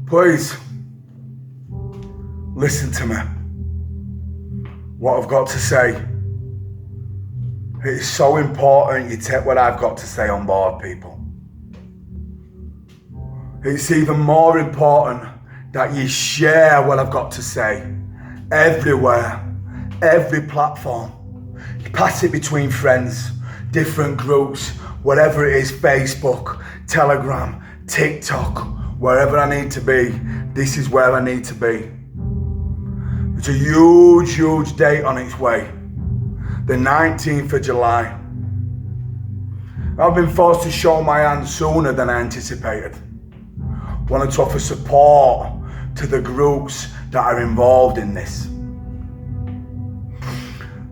Please, listen to me. What I've got to say. It is so important you take what I've got to say on board, people. It's even more important that you share what I've got to say everywhere, every platform. You pass it between friends, different groups, whatever it is, Facebook, Telegram, TikTok, wherever I need to be, this is where I need to be. There's a huge, huge date on its way. The 19th of July. I've been forced to show my hand sooner than I anticipated. Wanted to offer support to the groups that are involved in this.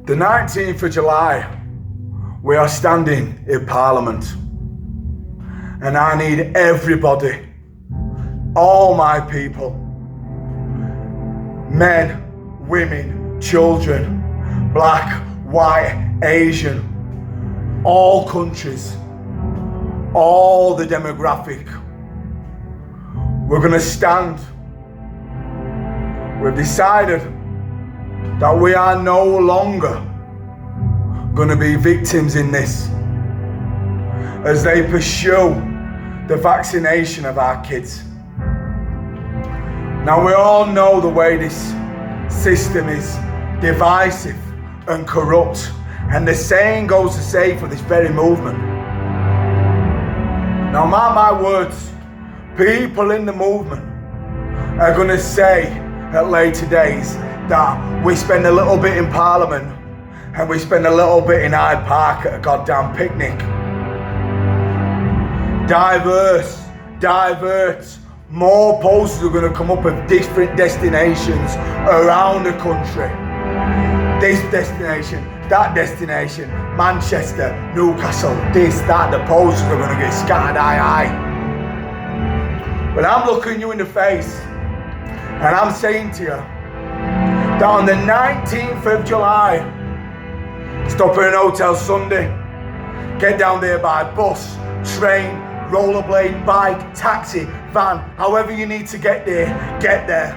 The 19th of July, we are standing in Parliament. And I need everybody, all my people, men, women, children, black, white, Asian, all countries, all the demographic. We're going to stand. We've decided that we are no longer going to be victims in this as they pursue the vaccination of our kids. Now we all know the way this system is divisive and corrupt, and the saying goes to say for this very movement. Now mark my words, people in the movement are going to say at later days that we spend a little bit in Parliament and we spend a little bit in Hyde Park at a goddamn picnic. Divert. More posters are going to come up of different destinations around the country. This destination, that destination, Manchester, Newcastle, this, that, the posters are going to get scattered aye. But I'm looking you in the face and I'm saying to you that on the 19th of July, stop at an hotel Sunday, get down there by bus, train, rollerblade, bike, taxi, van, however you need to get there, get there.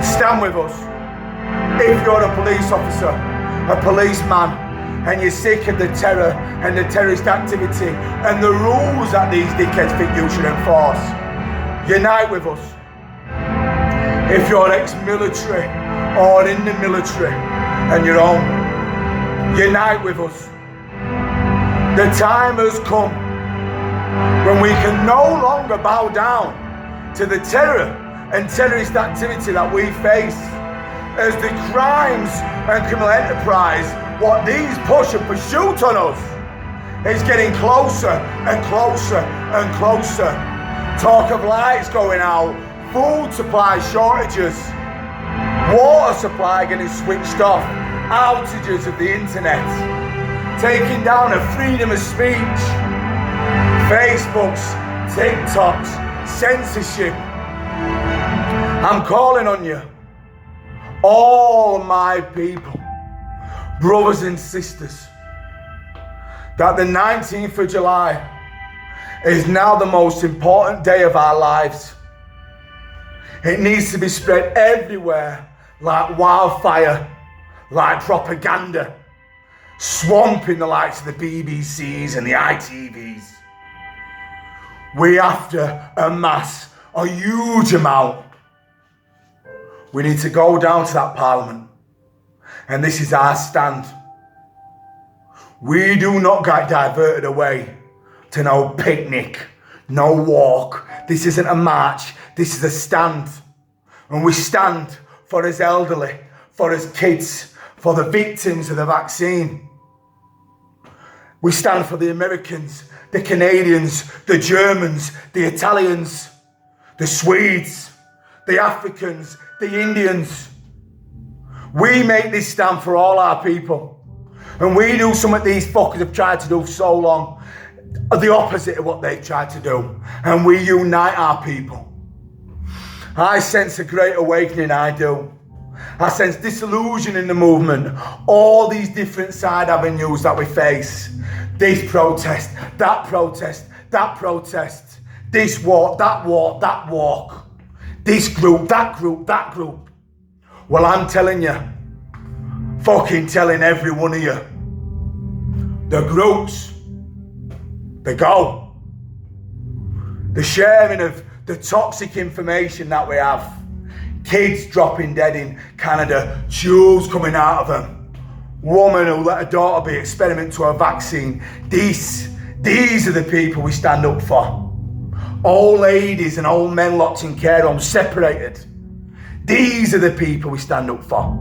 Stand with us. If you're a police officer, a policeman, and you're sick of the terror and the terrorist activity and the rules that these dickheads think you should enforce, unite with us. If you're ex-military or in the military and you're home, unite with us. The time has come when we can no longer bow down to the terror and terrorist activity that we face, as the crimes and criminal enterprise, what these push and pursuit on us, is getting closer and closer and closer. Talk of lights going out, food supply shortages, water supply getting switched off, outages of the internet, taking down of freedom of speech, Facebooks, TikToks, censorship. I'm calling on you, all my people, brothers and sisters, that the 19th of July is now the most important day of our lives. It needs to be spread everywhere like wildfire, like propaganda, swamping the likes of the BBCs and the ITVs. We have to amass a huge amount. We need to go down to that Parliament, and this is our stand. We do not get diverted away to no picnic, no walk. This isn't a march, this is a stand. And we stand for us elderly, for us kids, for the victims of the vaccine. We stand for the Americans, the Canadians, the Germans, the Italians, the Swedes, the Africans, the Indians. We make this stand for all our people. And we do something these fuckers have tried to do for so long, the opposite of what they've tried to do. And we unite our people. I sense a great awakening, I do. I sense disillusion in the movement. All these different side avenues that we face. This protest, that protest, that protest. This walk, that walk, that walk. this group, that group, that group. Well, I'm telling you, fucking telling every one of you, the groups, they go. The sharing of the toxic information that we have. Kids dropping dead in Canada, tubes coming out of them. Woman who let her daughter be experiment to a vaccine. These are the people we stand up for. Old ladies and old men locked in care homes, separated. These are the people we stand up for.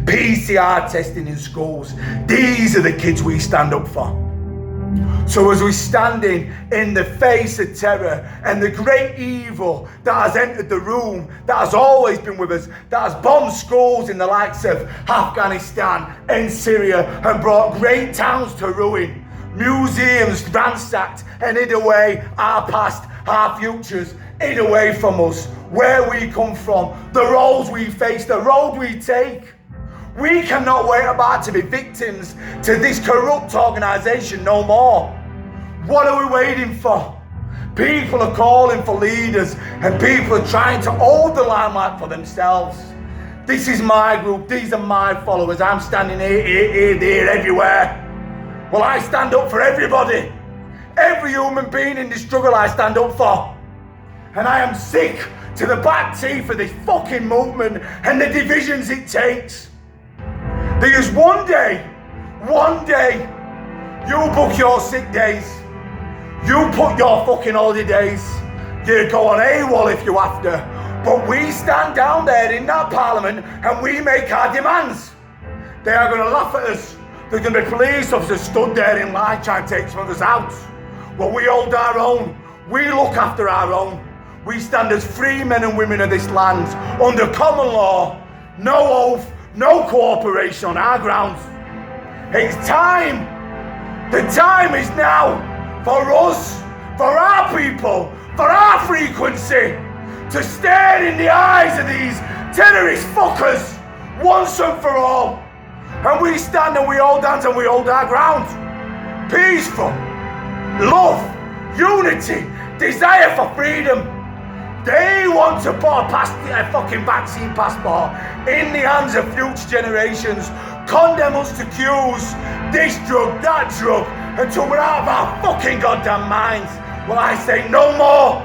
PCR testing in schools. These are the kids we stand up for. So as we're standing in the face of terror and the great evil that has entered the room, that has always been with us, that has bombed schools in the likes of Afghanistan and Syria and brought great towns to ruin, museums ransacked and hid away our past, our futures, hid away from us, where we come from, the roles we face, the road we take. We cannot wait about to be victims to this corrupt organisation no more. What are we waiting for? People are calling for leaders and people are trying to hold the limelight for themselves. This is my group, these are my followers. I'm standing here, everywhere. Well, I stand up for everybody. Every human being in this struggle I stand up for. And I am sick to the back teeth of this fucking movement and the divisions it takes. Because one day, you book your sick days, you put your fucking holidays, you go on AWOL if you have to, but we stand down there in that parliament and we make our demands. They are going to laugh at us. There's going to be police officers stood there in line trying to take some of us out. Well, we hold our own. We look after our own. We stand as free men and women of this land, under common law, no oath, no cooperation on our grounds. It's time. The time is now for us, for our people, for our frequency, to stare in the eyes of these terrorist fuckers once and for all. And we stand and we hold hands and we hold our ground. Peaceful, love, unity, desire for freedom. They want to put a fucking vaccine passport in the hands of future generations, condemn us to queues, this drug, that drug, until we're out of our fucking goddamn minds. Well, I say no more.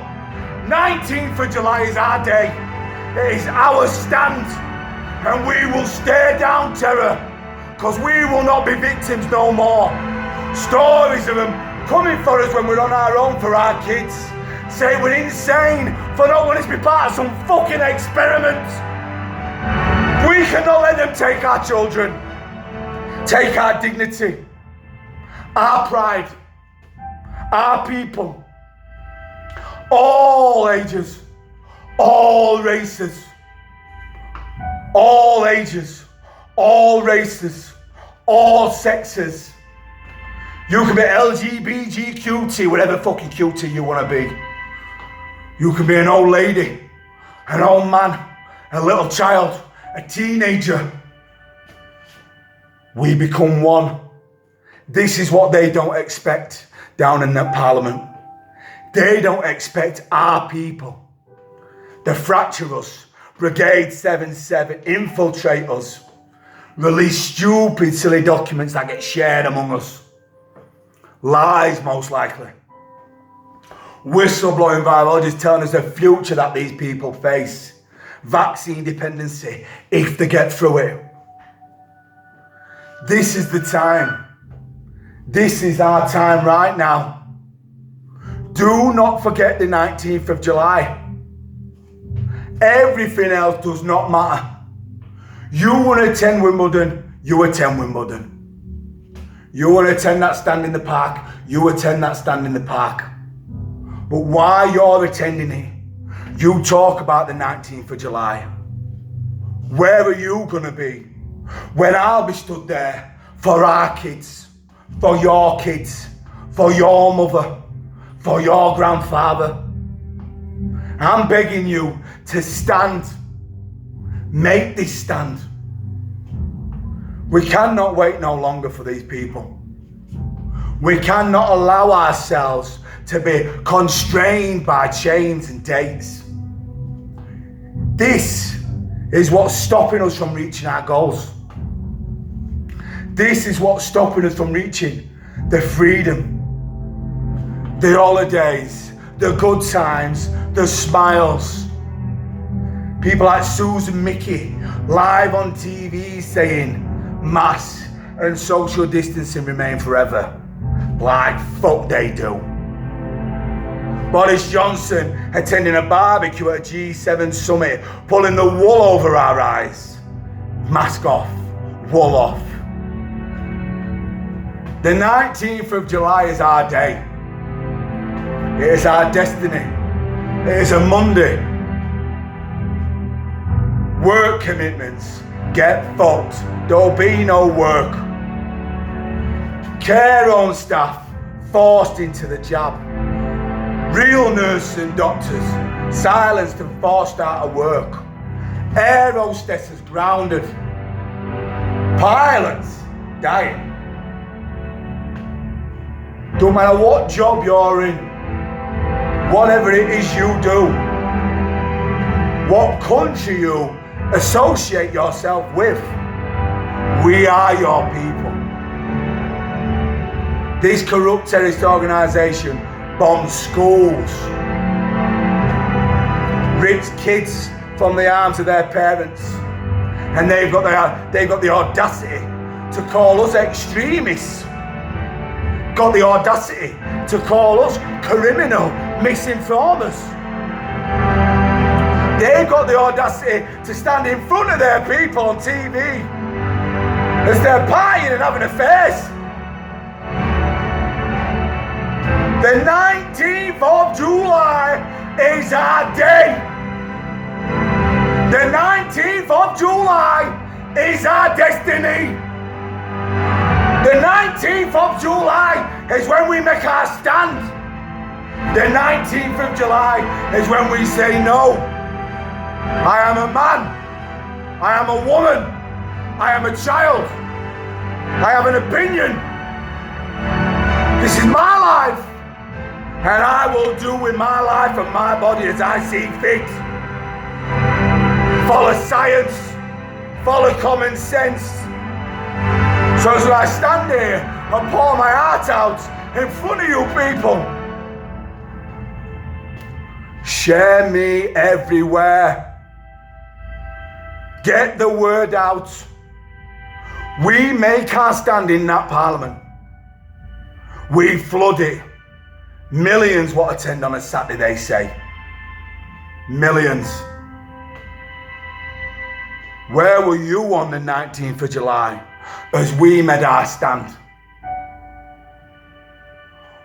19th of July is our day. It is our stand. And we will stare down terror, because we will not be victims no more. Stories of them coming for us when we're on our own for our kids. Say we're insane for not wanting to be part of some fucking experiment. We cannot let them take our children, take our dignity, our pride, our people, all ages, all races, all ages, all races, all sexes. You can be LGBTQT, whatever fucking QT you want to be. You can be an old lady, an old man, a little child, a teenager. We become one. This is what they don't expect down in that parliament. They don't expect our people to fracture us, Brigade 7-7, infiltrate us, release stupid, silly documents that get shared among us. Lies, most likely. Whistleblowing virologists telling us the future that these people face. Vaccine dependency, if they get through it. This is the time. This is our time right now. Do not forget the 19th of July. Everything else does not matter. You want to attend Wimbledon, you attend Wimbledon. You want to attend that stand in the park, you attend that stand in the park. But while you're attending it, you talk about the 19th of July. Where are you going to be when I'll be stood there for our kids, for your kids, for your mother, for your grandfather? I'm begging you to stand. Make this stand. We cannot wait no longer for these people. We cannot allow ourselves to be constrained by chains and dates. This is what's stopping us from reaching our goals. This is what's stopping us from reaching the freedom, the holidays, the good times, the smiles. People like Susan Mickey live on TV saying mask and social distancing remain forever. Like fuck they do. Boris Johnson attending a barbecue at a G7 summit, pulling the wool over our eyes. Mask off, wool off. The 19th of July is our day. It is our destiny. It is a Monday. Work commitments get fucked. There'll be no work. Care home staff forced into the jab. Real nurses and doctors silenced and forced out of work. Air hostesses grounded. Pilots dying. Don't matter what job you're in, whatever it is you do, what country you associate yourself with, we are your people. This corrupt terrorist organisation bombs schools, rips kids from the arms of their parents, and they've got the audacity to call us extremists. Got the audacity to call us criminal misinformers. They've got the audacity to stand in front of their people on TV as they're partying and having affairs. The 19th of July is our day. The 19th of July is our destiny. The 19th of July is when we make our stand. The 19th of July is when we say no. I am a man. I am a woman. I am a child. I have an opinion. This is my life. And I will do with my life and my body as I see fit. Follow science. Follow common sense. So as I stand here and pour my heart out in front of you people, share me everywhere. Get the word out. We make our stand in that parliament. We flood it. Millions what attend on a Saturday, they say. Millions. Where were you on the 19th of July as we made our stand?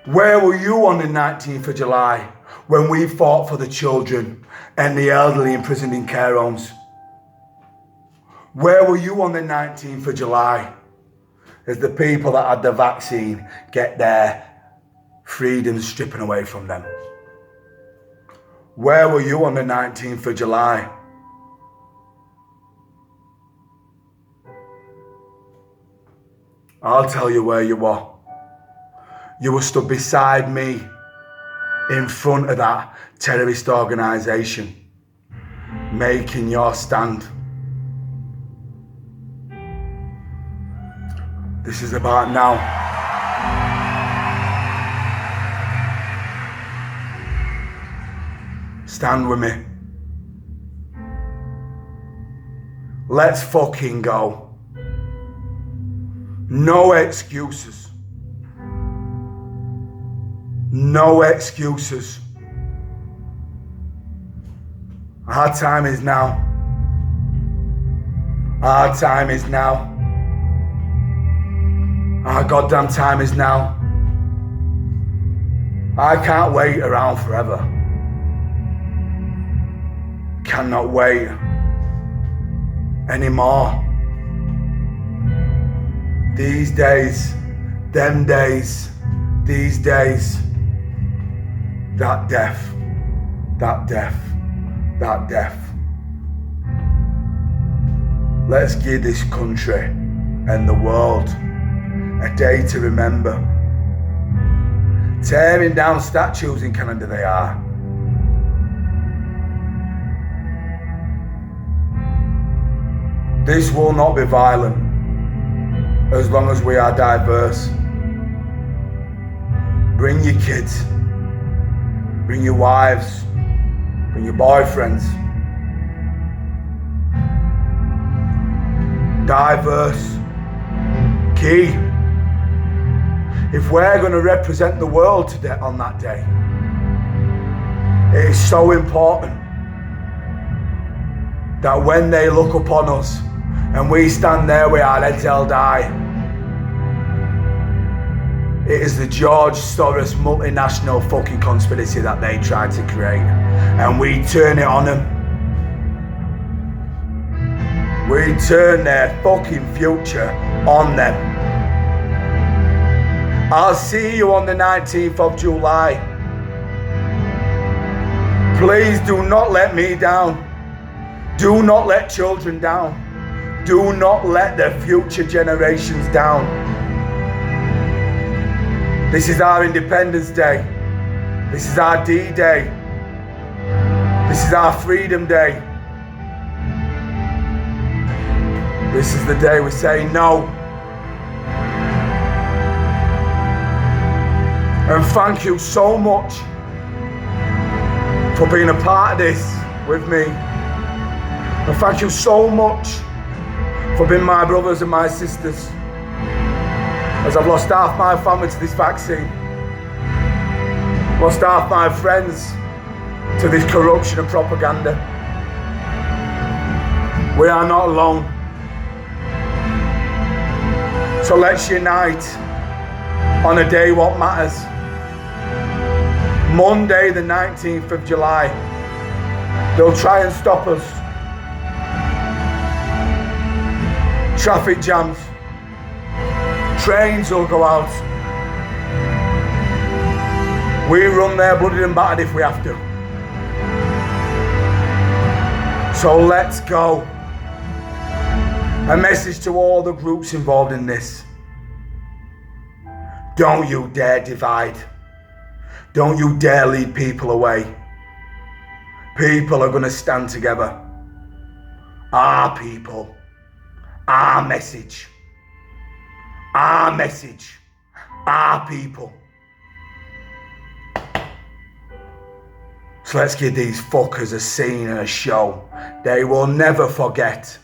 Where were you on the 19th of July when we fought for the children and the elderly imprisoned in care homes? Where were you on the 19th of July as the people that had the vaccine get their freedom stripping away from them? Where were you on the 19th of July? I'll tell you where you were. You were stood beside me in front of that terrorist organisation, making your stand. This is about now. Stand with me. Let's fucking go. No excuses. No excuses. Our time is now. Our time is now. Our goddamn time is now. I can't wait around forever. Cannot wait anymore. These days, them days, these days, that death, that death, that death. Let's give this country and the world a day to remember. Tearing down statues in Canada they are. This will not be violent as long as we are diverse. Bring your kids, bring your wives, bring your boyfriends. Diverse, key. If we're going to represent the world today on that day, it is so important that when they look upon us and we stand there with our heads held high, it is the George Soros multinational fucking conspiracy that they tried to create, and we turn it on them. We turn their fucking future on them. I'll see you on the 19th of July. Please do not let me down. Do not let children down. Do not let the future generations down. This is our Independence Day. This is our D-Day. This is our Freedom Day. This is the day we say no. And thank you so much for being a part of this with me. And thank you so much for being my brothers and my sisters, as I've lost half my family to this vaccine, lost half my friends to this corruption and propaganda. We are not alone. So let's unite on a day what matters. Monday the 19th of July. They'll try and stop us. Traffic jams. Trains will go out. We run there bloodied and battered if we have to. So let's go. A message to all the groups involved in this. Don't you dare divide. Don't you dare lead people away. People are going to stand together. Our people. Our message. Our message. Our people. So let's give these fuckers a scene and a show they will never forget.